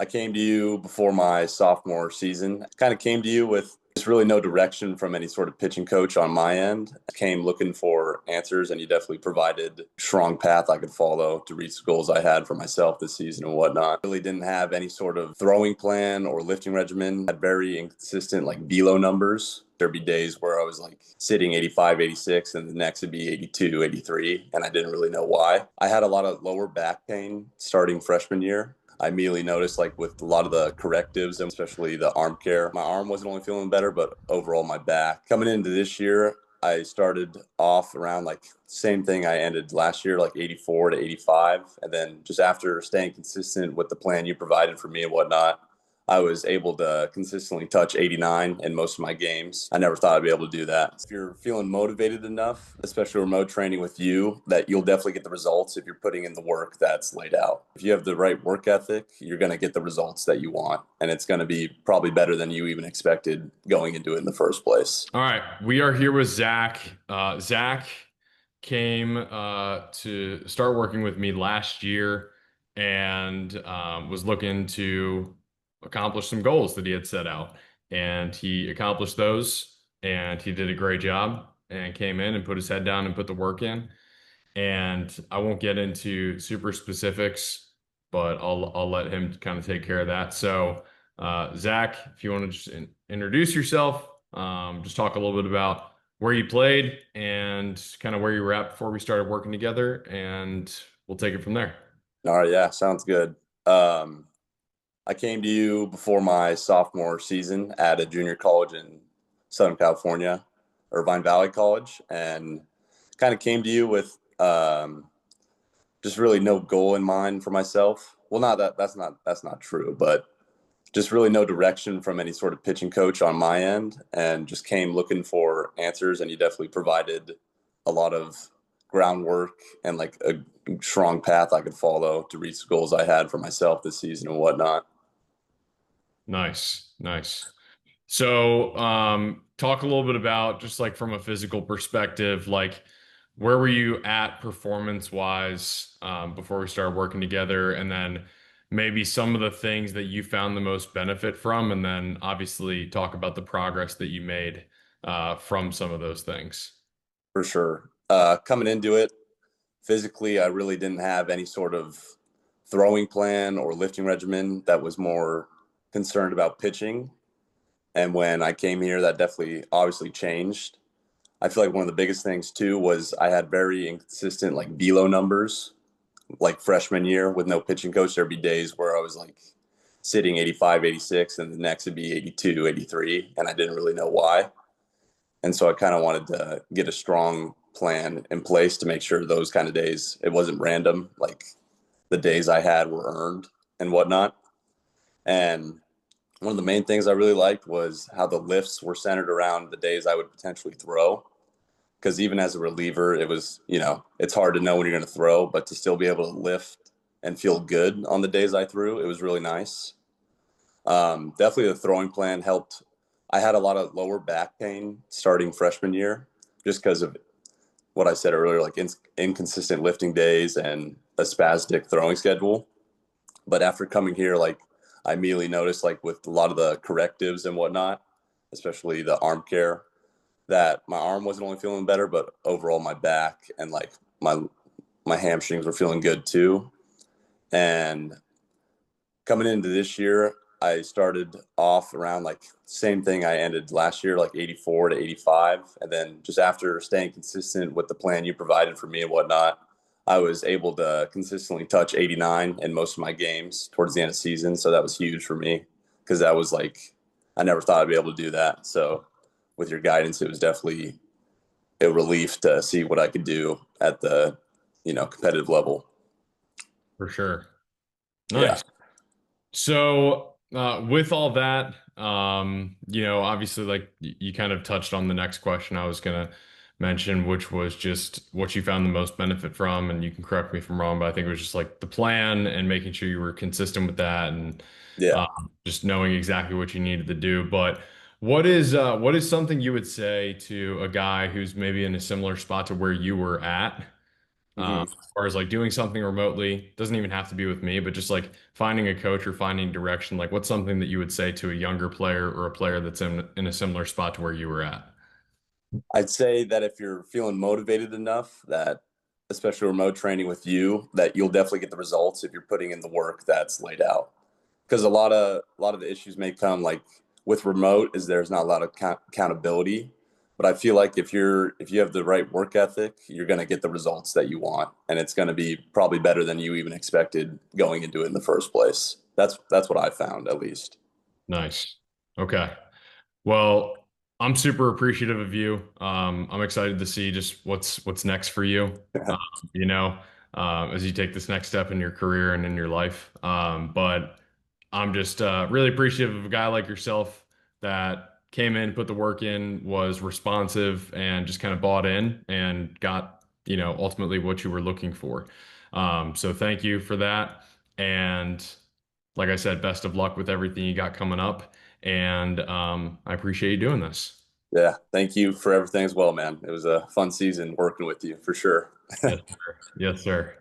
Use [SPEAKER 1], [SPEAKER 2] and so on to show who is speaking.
[SPEAKER 1] I came to you before my sophomore season. Kind of came to you with just really no direction from any sort of pitching coach on my end. I came looking for answers, and you definitely provided a strong path I could follow to reach the goals I had for myself this season and whatnot. Really didn't have any sort of throwing plan or lifting regimen. Had very inconsistent like velo numbers. There'd be days where I was like sitting 85, 86, and the next would be 82, 83, and I didn't really know why. I had a lot of lower back pain starting freshman year. I immediately noticed, like with a lot of the correctives, and especially the arm care, my arm wasn't only feeling better, but overall my back. Coming into this year, I started off around like same thing I ended last year, like 84 to 85. And then just after staying consistent with the plan you provided for me and whatnot, I was able to consistently touch 89 in most of my games. I never thought I'd be able to do that. If you're feeling motivated enough, especially remote training with you, that you'll definitely get the results if you're putting in the work that's laid out. If you have the right work ethic, you're going to get the results that you want. And it's going to be probably better than you even expected going into it in the first place.
[SPEAKER 2] All right, we are here with Zach. Zach came to start working with me last year and was looking to accomplish some goals that he had set out. And he accomplished those, and he did a great job and came in and put his head down and put the work in. And I won't get into super specifics, but I'll let him kind of take care of that. So, Zach, if you want to just introduce yourself, just talk a little bit about where you played and kind of where you were at before we started working together, and we'll take it from there.
[SPEAKER 1] All right. Yeah. Sounds good. Um, I came to you before my sophomore season at a junior college in Southern California, Irvine Valley College, and kind of came to you with just really no goal in mind for myself. Well, not that that's not true, but just really no direction from any sort of pitching coach on my end, and just came looking for answers. And you definitely provided a lot of groundwork and like a strong path I could follow to reach the goals I had for myself this season and whatnot.
[SPEAKER 2] Nice, nice. So, talk a little bit about just like from a physical perspective, like where were you at performance wise before we started working together, and then maybe some of the things that you found the most benefit from, and then obviously talk about the progress that you made from some of those things.
[SPEAKER 1] For sure. Coming into it, physically, I really didn't have any sort of throwing plan or lifting regimen that was more concerned about pitching. And when I came here, that definitely obviously changed. I feel like one of the biggest things too was I had very inconsistent like velo numbers. Like freshman year with no pitching coach, there'd be days where I was like sitting 85, 86, and the next would be 82, 83, and I didn't really know why. And so I kind of wanted to get a strong plan in place to make sure those kind of days, it wasn't random. Like the days I had were earned and whatnot. And one of the main things I really liked was how the lifts were centered around the days I would potentially throw. Because even as a reliever, it was, it's hard to know when you're going to throw, but to still be able to lift and feel good on the days I threw, it was really nice. Definitely the throwing plan helped. I had a lot of lower back pain starting freshman year just because of what I said earlier, like inconsistent lifting days and a spastic throwing schedule. But after coming here, like I immediately noticed, like with a lot of the correctives and whatnot, especially the arm care, that my arm wasn't only feeling better, but overall my back and like my hamstrings were feeling good too. And coming into this year, I started off around like same thing I ended last year, like 84 to 85. And then just after staying consistent with the plan you provided for me and whatnot, I was able to consistently touch 89 in most of my games towards the end of the season. So that was huge for me because that was like, I never thought I'd be able to do that. So with your guidance, it was definitely a relief to see what I could do at the, competitive level.
[SPEAKER 2] For sure.
[SPEAKER 1] Yeah.
[SPEAKER 2] Nice. So, with all that, obviously, like you kind of touched on the next question I was gonna mention, which was just what you found the most benefit from, and you can correct me if I'm wrong, but I think it was just like the plan and making sure you were consistent with that, and
[SPEAKER 1] Yeah.
[SPEAKER 2] just knowing exactly what you needed to do. But what is something you would say to a guy who's maybe in a similar spot to where you were at?
[SPEAKER 1] Hmm.
[SPEAKER 2] As far as like doing something remotely, doesn't even have to be with me, but just like finding a coach or finding direction. Like, what's something that you would say to a younger player or a player that's in a similar spot to where you were at?
[SPEAKER 1] I'd say that if you're feeling motivated enough, that especially remote training with you, that you'll definitely get the results if you're putting in the work that's laid out. Because a lot of the issues may come like with remote is there's not a lot of accountability. But I feel like if you have the right work ethic, you're going to get the results that you want, and it's going to be probably better than you even expected going into it in the first place. That's what I found at least.
[SPEAKER 2] Nice. Okay. Well, I'm super appreciative of you. I'm excited to see just what's next for you. Um, you know, as you take this next step in your career and in your life. But I'm just really appreciative of a guy like yourself that came in, put the work in, was responsive, and just kind of bought in and got, ultimately what you were looking for. So thank you for that. And like I said, best of luck with everything you got coming up. And I appreciate you doing this.
[SPEAKER 1] Yeah, thank you for everything as well, man. It was a fun season working with you for sure.
[SPEAKER 2] Yes, sir. Yes, sir.